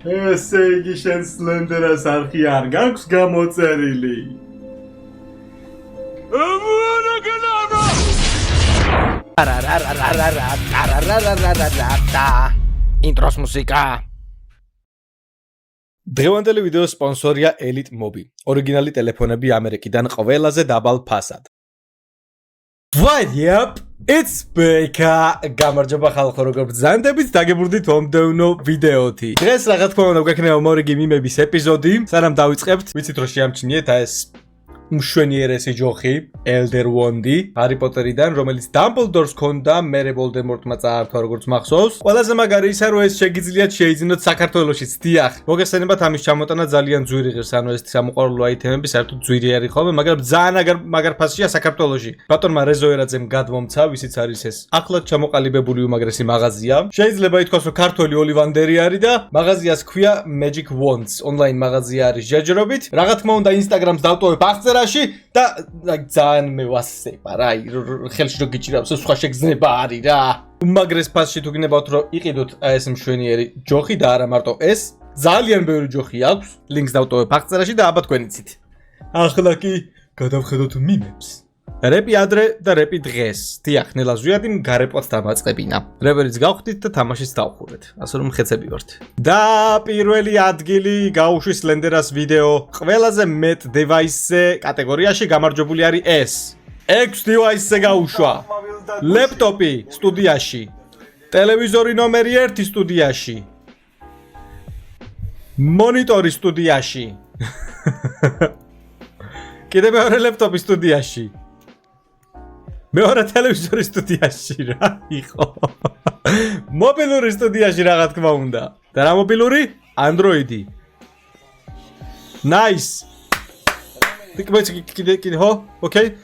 ესე იგი შენ სლენდერას არხი არ გაქვს გამოწერილი. ინტროს მუსიკა. დღევანდელი ვიდეოს სპონსორია Elite Mobi. ორიგინალი ტელეფონები ამერიკიდან ყველაზე დაბალ ფასად. What up? It's Beka. გამარჯობა ხალხო, როგორ ბრძანდებით? დაგებურდით ომდევნო ვიდეოთი. დღეს რა თქმა უნდა გვექნება მორიგი მიმების ეპიზოდი. სანამ დავიწყებთ, ვიცით რომ შეამჩნიეთ ეს მშვენიერესი ჯოხი, Elder Wand-ი, Harry Potter-იდან, რომელიც Dumbledore-ს ჰქონდა, მერე Voldemort-მა წაართვა როგორც მახსოვს. ყველაზე მაგარი ისაა, რომ ეს შეგიძლიათ შეიძინოთ საქართველოშიც. დიახ, მოგესალმებათ ამის ჩამოტანა ძალიან ძვირი ღირს, ანუ ეს სამოყვარულო აიტემები საერთოდ ძვირი არის ხოლმე, მაგრამ ძალიან მაგარ ფასშია საქართველოში. ბატონმა რეზოერაძემ გადმომცა, ვისიც არის ეს ახლად ჩამოყალიბებული უმაგრესი მაღაზია. შეიძლება ითქვას, რომ ქართველი ოლივანდერი არის და მაღაზიას ჰქვია Magic Wands. ონლაინ მაღაზია არის ჯაჯრობით. რა თქმა უნდა, Instagram-ს დავტოვებ აღწერაში და ძალიან მევასება რა, ხელში რო გიჭირავს, სხვა შეგრძნება არის რა. უმაგრეს ფასში თუ გინებავთ რომ იყიდოთ ეს მშვენიერი ჯოხი და არა მარტო ეს, ძალიან ბევრი ჯოხი აქვს, ლინკს დავტოვებ აღწერაში და აბა თქვენ იცით. ახლა კი გადავხედოთ მიმებს. რეპი ადრე და რეპი დღეს. დიახ, ნელა ზვიადი გარეპლაც დამაწყებინა. რეპერიც გავხდით და თამაშიც დავხურეთ. ასე რომ ხეცები ვართ. და პირველი ადგილი გაუშვი სლენდერას ვიდეო. ყველაზე მეტ დევაისზე კატეგორიაში გამარჯვებული არის ეს. 6 დევაისზე გაუშვა. ლეპტოპი სტუდიაში. ტელევიზორი ნომერი 1 სტუდიაში. მონიტორი სტუდიაში. კიდევ მეორე ლეპტოპი სტუდიაში. მეორე ტელევიზორი სტუდიაში რა იყო. მობილური სტუდიაში რა თქმა უნდა. და რა მობილური? Android-ი. Nice. კიდე ხო? Okay.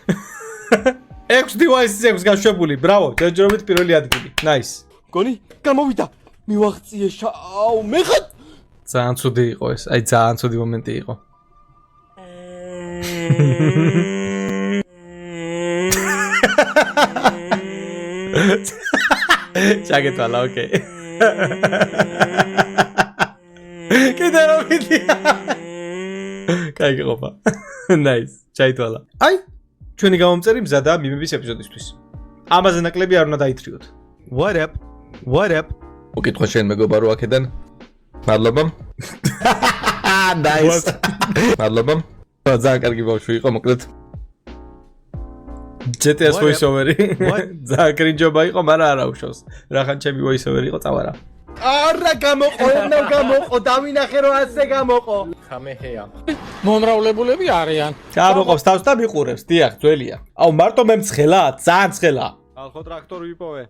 6 device-ი აქვს გაშვებული. Bravო. ჯერჯერობით პირველი ადგილი. Nice. გონი, გამოვიდა. მივაღწიე შაუ, მეხად. ძალიან ცუდი იყო ეს. აი ძალიან ცუდი მომენტი იყო. ჩაგეთვალა, ოკეი. კიდე რა ვიდია. კაი ყოფა. Nice, ჩაითვალა. აი, ჩვენი გამომწერი მზადაა მიმების ეპიზოდისთვის. ამაზე ნაკლები არ უნდა დაითრიოთ. What up? What up? უკითხო შენ მეგობარო აქედან. მადლობა. Nice. მადლობა. ძალიან კარგი ბავშვი იყო, მოკლედ. GTA-ს voice-over-ი. ძალიან კრინჯობა იყო, მაგრამ არა უშავს. რახან ჩემი voice-over იყო, წავარა. არა გამოყო, ოდნავ გამოყო, დავინახე რომ ასე გამოყო. ხამეჰეა. მომრავლებულები არიან. გამოყობს თავს და მიყურებს, დიახ, ძველია. აუ, მარტო მე მცხელა, ძალიან მცხელა. ხალხო ტრაქტორი ვიპოვე.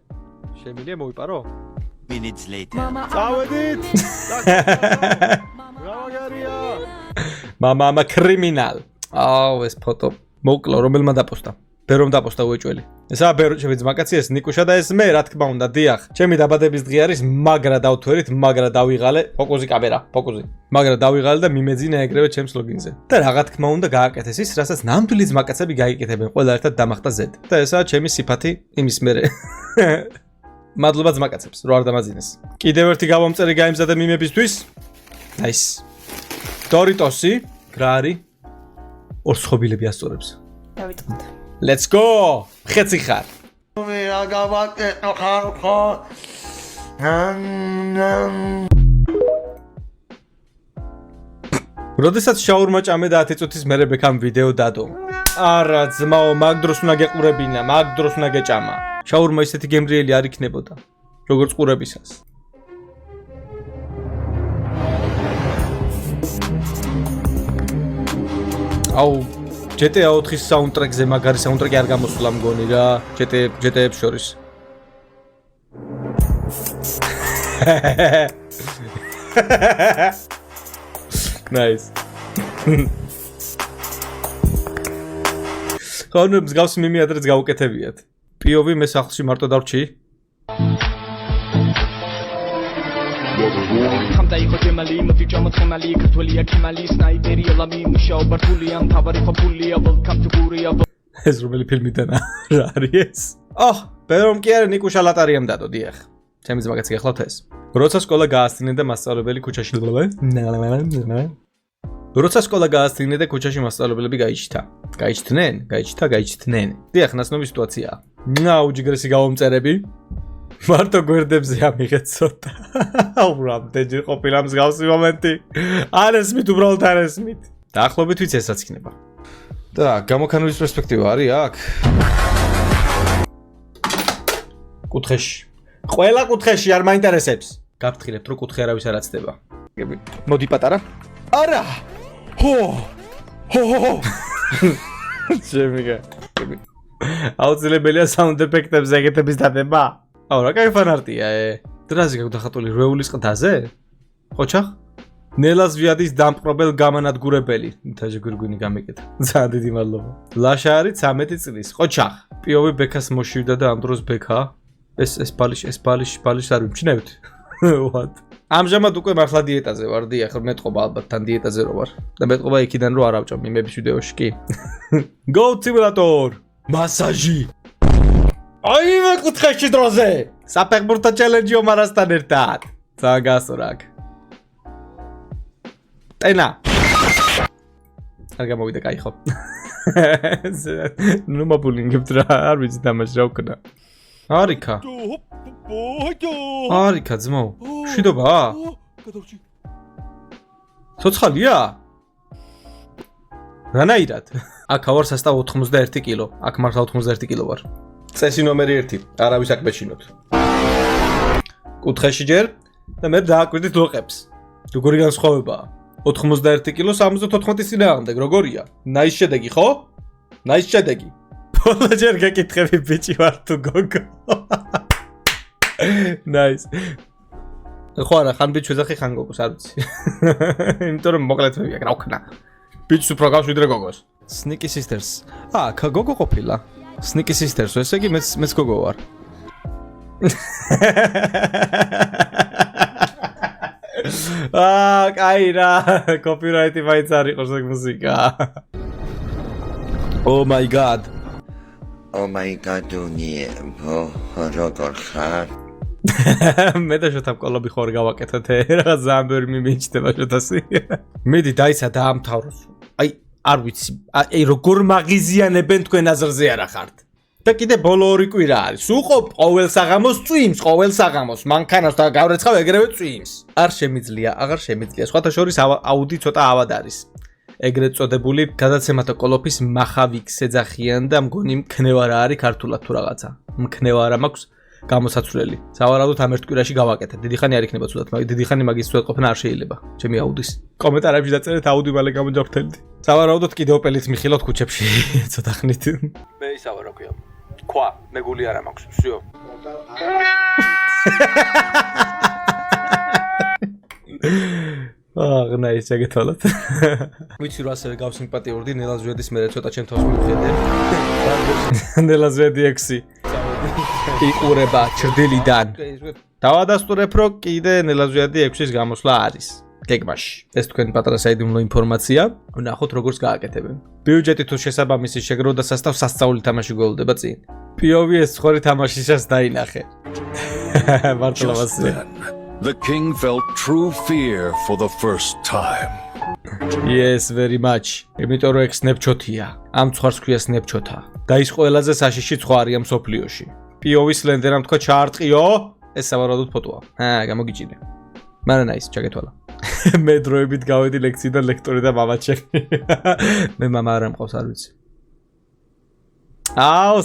შემიძლია მოვიპარო? Minutes later. წავედით. გავაგარია. მამა კრიმინალ. აუ, ეს ფოტო. მოკლო, რომელმა დაპოსტა? ბერომ დაპოსტა უეჭველი. ესაა ბერო ჩემი ძმაკაცი, ეს ნიკუშა და ეს მე, რა თქმა უნდა, დიახ. ჩემი დაბადების დღე არის, მაგრა დავთვერით, მაგრა დავიღალე, ფოკუსი კამერა, ფოკუსი. მაგრა დავიღალე და მიმეძინა ეგრევე ჩემს ლოგინზე. და რა თქმა უნდა, გააკეთეს ის, რასაც ნამდვილი ძმაკაცები გაიკეთებენ, ყველა ერთად დამახტა Z. და ესაა ჩემი სიფათი იმის მერე. მადლობა ძმაკაცებს, რო არ დამაძინეს. კიდევ ერთი გამომწერი გაიმზადა მიმებისთვის. Nice. Doritosი, რა არის? ორ სხობილები ასწორებს. დავიწყოთ. Let's go! ხეცი ხარ. რა გავაკეთო ხალხო? როდესაც შაურმა ჭამე და 10 წუთის მერე ბექამ ვიდეო დადო. არა ძმაო, მაგ დროს უნდა გეყურებინა, მაგ დროს უნდა გეჭამა. შაურმა ისეთი გემრიელი არ იქნებოდა, როგორც ყურებისას. აუ GTA 4-ის საუნდტრეკზე მაგარი საუნდტრეკი არ გამოსულა მგონი რა, GTA-ებს შორის. Nice. ხანუ მსგავსი მიმი ადრეც გავუკეთებიათ. POV მე სახლში მარტო დავრჩი. ხამდაიხო ჯემალი მოდი ჯამოცხმალი ქართველია ქიმალი სნაიპერი ელამი მუშაო ბართულია მთავარი ხოფულია welcome to Korea. ეს რომელი ფილმიდან რა არის ეს? ბერომ კი არა ნიკუშა ლატარიამ დადო, დიახ. ჩემი ძმა კაცი გახლავთ ეს. როცა სკოლა გაასწინე და მასწავლებელი ქუჩაში როცა სკოლა გაასწინე და ქუჩაში მასწავლებლები გაიჩნდა. გაიჩნდნენ. დიახ, ნაცნობი სიტუაციაა. უჯიგრესი გავომწერები. მარტო გვერდებზე ამიღეთ ცოტა. რამდენჯერ ყოფილა მსგავსი მომენტი. არ ესმით, უბრალოდ არ ესმით. დაახლოებით ვიც ესაც იქნება. და გამოქანების პერსპექტივა არის აქ. კუთხეში. ყველა კუთხეში არ მაინტერესებს. გაფრთხილებთ, რომ კუთხე არავის არ აცდება. მოდი პატარა. არა! ჰო! შემიგა. აუცილებელია საუნდ ეფექტებზე ეკეთების დადება. აუ რა кайფ ფანარტია დრაზე გაქვს დახატული რვეულის ყდაზე? ხოჩახ? ნელას ვიადის დამპყრობელ გამანადგურებელი. თაჟი გვირგვინი გამეკეთა. ძალიან დიდი მადლობა. ლაშა არის 13 წლის. ხოჩახ. პიოვი ბექას მოშივდა და ამ დროს ბექა ეს ბალიში არ ვიმჩნევთ. What? ამჟამად უკვე მართლა დიეტაზე ვარ, დიახ, მეტყობა ალბათ თან დიეტაზე რო ვარ. და მეტყობა იქიდან რო არ ავჭამ იმების ვიდეოში კი. Goat Simulator. მასაჟი. აი მე კუთხეში დროზე. საფეხბურთო ჩელენჯი ომარასთან ერთად. ძალიან გასწორაკ. ტენა. არ გამოვიდა кай ხო. ნუ მაბულინგებთ რა, არ ვიცი თამაში რა ვქნა. არიქა. არიქა ძმო. შვიდობა? ცოცხალია? რანაირად? აქ ვარ სასტავ 91 კილო. აქ მართლა 91 კილო ვარ. წესი ნომერი 1. არავის აქ მეშინოთ. კუთხეში ჯერ და მე დააკვირდით ლოყებს. როგორი განსხვავებაა? 91 კილო 74 წინააღმდეგ, როგორია? ნაის შედეგი, ხო? ნაის შედეგი. ბოლო ჯერ გეკითხები ბიჭი ვარ თუ გოგო. Nice. ხო არა, ხან ბიჭ ვეძახი ხან გოგოს, არ ვიცი. იმიტომ რომ მოკლედ მე ვიქნა, რა ვქნა. ბიჭს უფრო გავს ვიდრე გოგოს. Sneaky Sisters. გოგო ყოფილა. Sneaky Sisters, ესე იგი მეც გოგო ვარ. კაი რა, კოპირაიტი მაინც არ იყოს ეგ მუსიკა. Oh my god. Oh my god, დუნი, როგორ ხარ? მე და შოთა მკოლობი ხوار გავაკეთოთ, რაღაც ძალიან ბევრი მიმიჩნდება შოთასი. მედი დაიცა დაამთავროს. აი, არ ვიცი, აი როგორ მაღიზიანებენ თქვენ აზრზე არა ხართ. და კიდე ბოლო 2 კვირა არის. უყო ყოველ საღამოს წვიმს, მანქანას და გავრეცხავ ეგრევე წვიმს. არ შემიძლია, აღარ შემიძლია. სხვათა შორის აუდი ცოტა ავად არის. ეგრეთ წოდებული გადაცემათა კოლოფის მახავიქს ეძახიან და მგონი მქნევარა არის ქართულად თუ რაღაცა. მქნევარა მაქვს გამოსაცვლელი. სავარაუდოდ ამ ერთ კვირაში გავაკეთებ. დიდი ხანი არ იქნება ცუდად, მაგრამ დიდი ხანი მაგის ცუდად ყოფნა არ შეიძლება. ჩემი აუდის. კომენტარებში დაწერეთ აუდი მალე გამოჯავრთელით. სავარაუდოდ კიდე ოპელით მიხილოთ ქუჩებში ცოტა ხნით. მე ისა ვარ რა ქვია. ქვა, მეგული არა მაქვს. всё. ნაის შეგეთვალოთ. ვიცი რომ ასევე გავსიმპათიურდი ნელაზვედის მე ცოტა ჩემ თავს მივხედე. ნელაზვედი 6. იყურება ჭრდილიდან. დავადასტურებ რომ კიდე ნელაზვედი 6-ის გამოსვლა არის. გეგმაში. ეს თქვენი პატარა საიდუმლო ინფორმაცია. ვნახოთ როგორს გააკეთებენ. ბიუჯეტი თუ შესაბამისი შეგროვდა სასტავ სასწაული თამაში გველდება წინ. POV ეს ხორი თამაშისას დაინახე. მართლა მასე. The king felt true fear for the first time. Yes, very much. იმიტომ რომ ეგ სნეპჩოტია. ამ ცხარს ქვია სნეპჩოტა. და ის ყველაზე საშიში ცხარია მსოფლიოში. POV-ის ლენდერამ თქვა ჩაარტყიო. ეს სავარაუდოდ ფოტოა. გამოგიჭირე. მაგრამ ნაის, ჩაგეთვალა. მე დროებით გავედი ლექციიდან ლექტორი და მამაჩემი. მე მამა არ ამყავს, არ ვიცი.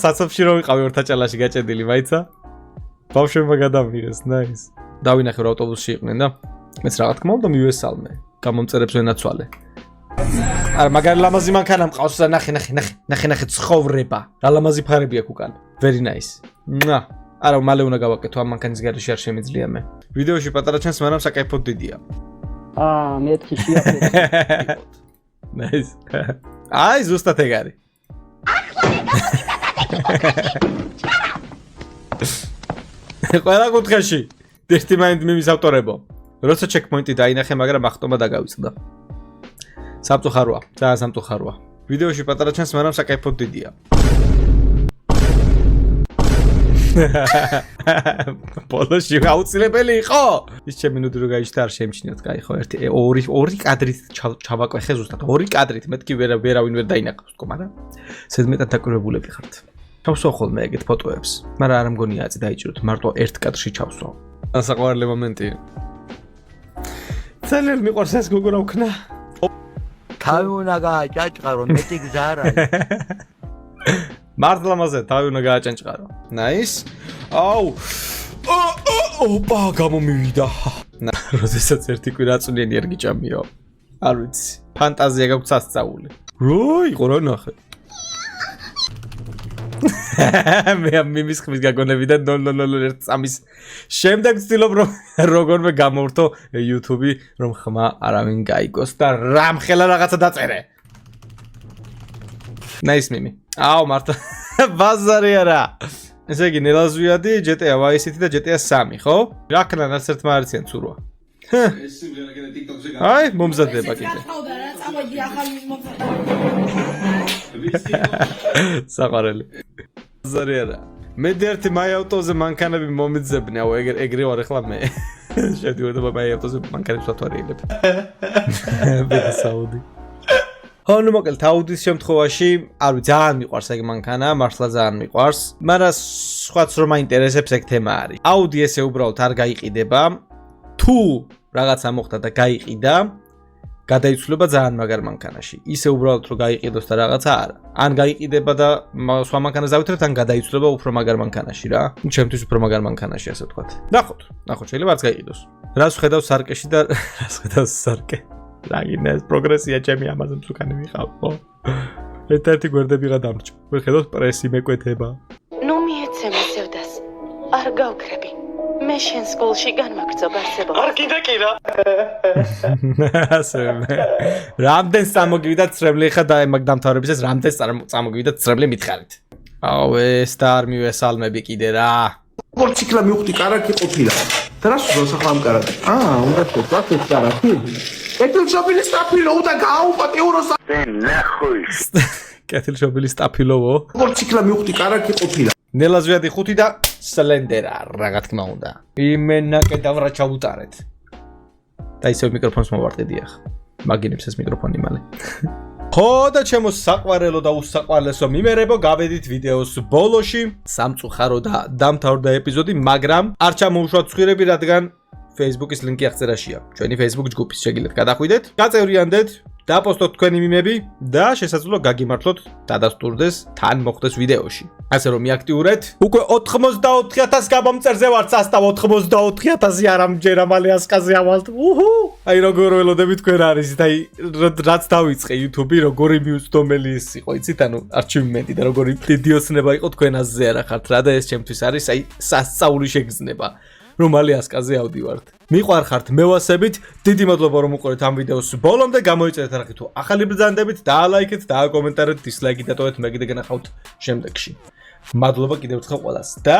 საცობში რომ ვიყავი ორთაჭალაში გაჭედილი, მაიცა? ბავშვებმა გადამიღეს, nice. დავინახე რომ ავტობუსში იყვნენ და მეც რა თქმა უნდა მივესალმე. გამომწერებს ვენაცვალე. არა, მაგარი ლამაზი მანქანა მყავს და ნახე ცხოვრება. რა ლამაზი ფარები აქვს უკან. Very nice. არა, მალე უნდა გავაკეთო ამ მანქანის გარეშე არ შემიძლია მე. ვიდეოში პატარა ჩანს, მაგრამ საკაიფოდ დიდია. მეთქი შეაფეთქე. Nice. აი, ზუსტად ეგ არის. ყველა კუთხეში. Dirty Mind მემის ავტორებო. როცა ჩეკპოინტი დაინახე, მაგრამ ახტომა დაგავიწყდა. სამწუხაროა, ძალიან სამწუხაროა. ვიდეოში პატარა ჩანს, მაგრამ საკაიფოდ დიდია. ბოლოში აუცილებელი იყო. ის ჩემი ნუდი რო გაიჩნდა არ შემჩნიოთ, კაი ხო, ორი კადრით ჩავაკვეხე ზუსტად, ორი კადრით, მეთქი ვერავინ ვერ დაინახავს თქო, მაგრამ ზედმეტად დაკვირვებულები ხართ. ჩავსვავ ხოლმე ეგეთ ფოტოებს, მაგრამ არ მგონია აწი დაიჭიროთ, მარტო ერთ კადრში ჩავსვავ. ასაყვარლე მომენტი. ძალიან მიყვარს ეს გოგო რა ვქნა. თავი უნდა გააჭაჭყარო, მეტი გზა არ არის. მართლა მასე თავი უნდა გააჭანჭყარო. ნაის. აუ. ოპა, გამომივიდა. როდესაც ერთი კვირა წვნიანი არ გიჭამიო. არ ვიცი. ფანტაზია გაქვს ასწაული. რო იყო რა ნახე. მე მიმის ხმის გაგონებიდან 001 წამის შემდეგ ვცდილობ რომ როგორმე გამოვრთო YouTube-ი რომ ხმა არავინ გაიგოს და რამხელა რაღაცა დაწერე. ნაის მიმი. აუ მართლა ბაზარი არა. ესე იგი ნელაზვიადი, GTA Vice City და GTA 3, ხო? რა ქნა რაც ერთმა არიციან ცურვა. აი, მომზადება კიდე. საყარელი. ბაზარი არა. მე ერთი მაი ავტოზე მანქანები მომიძებნე, აუ ეგრე ვარ ახლა მე. შედიოდა მაი ავტოზე მანქანებს ვათვალიერებ. ბედა საუდი. ანუ მოკლედ აუდის შემთხვევაში, არ ვიცი, ძალიან მიყვარს ეგ მანქანა, მართლა ძალიან მიყვარს, მაგრამ სხვაც რომ მაინტერესებს ეგ თემა არის. აუდი ესე უბრალოდ არ გაიყიდება. თუ რაღაცა მოხდა და გაიყიდა, გადაიცვლება ძალიან მაგარ მანქანაში. ისე უბრალოდ რომ გაიყიდოს და რაღაცა არა. ან გაიყიდება და სხვა მანქანას დავითრეთ, ან გადაიცვლება უფრო მაგარ მანქანაში რა. ჩემთვის უფრო მაგარ მანქანაში ასე ვთქვათ. ნახოთ, შეიძლება არც გაიყიდოს. რას ხედავ სარკეში და რას ხედავ სარკე. რაგინა ეს პროგრესია ჩემი ამაზე მსუკანი ვიყავ, ხო? ერთ-ერთი გვერდებიღა დამრჩა. ვერ ხედავთ პრესი მეკვეთება. ნუ მიეცე მოსევდას. არ გავქრები. მე შენ სკოლში განმაგრძობ არსებობას. არ კიდე კი რა. ასე მე. რამდენს წამოგივიდა წრემლი ხა და მაგ დამთავრებისას რამდენს წამოგივიდა წრემლი მითხარით. აუ ეს და არ მივესალმები კიდე რა. მოტოციკლა მივხვდი კარაკი ყოფილა. და რას უძოს ახლა ამ კარაკი? უნდა შევწვათ ეს კარაკი. კეთილშობილი სტაფილოუ და გააუპატიუროს. ნახוי. კეთილშობილი სტაფილოუ. მოტოციკლა მივხვდი კარაკი ყოფილა. ნელაზვიადი 5 და სლენდერა რა თქმა უნდა. იმენა კედავრა ჩაუტარეთ. და ისევ მიკროფონს მოვარტყიდი ახლა. მაგინებს ეს მიკროფონი მალე. ხო და ჩემო საყვარელო და უსაყვარლესო მიმერებო, გავედით ვიდეოს ბოლოში. სამწუხარო და დამთავრდა ეპიზოდი, მაგრამ არ ჩამოუშვათ ცხვირები, რადგან Facebook-ის ლინკი აღწერაშია. ჩვენი Facebook ჯგუფის შეგიძლიათ გადახვიდეთ, გაწევრიანდეთ, დაპოსტოთ თქვენი მიმები და შესაძლოა გაგიმართლოთ დადასტურდეს თან მოხდეს ვიდეოში. ასე რომ მიაქტიურეთ. უკვე 84000 გამომწერზე ვართ, სასტავ 84000 არ ამჯერა მალე ასკაზე ავალთ. აი როგორ ველოდები თქვენ არის და აი რაც დავიწყე YouTube-ი, როგორი მიუწვდომელი ის იყო, იცით, ანუ არჩივმენტი და როგორი დიდიოსნება იყო თქვენ აზზე არა ხართ რა და ეს ჩემთვის არის აი სასწაული შეგრძნება. რომ მალე ასკაზე ავდივართ. მიყვარხართ მევასებით, დიდი მადლობა რომ უყურეთ ამ ვიდეოს ბოლომდე, გამოიწერეთ არხი თუ ახალი ბრძანდებით, დაალაიქეთ, დააკომენტარეთ, დისლაიკი დატოვეთ, მე კიდე გენახავთ შემდეგში. მადლობა კიდევ ერთხელ ყველას და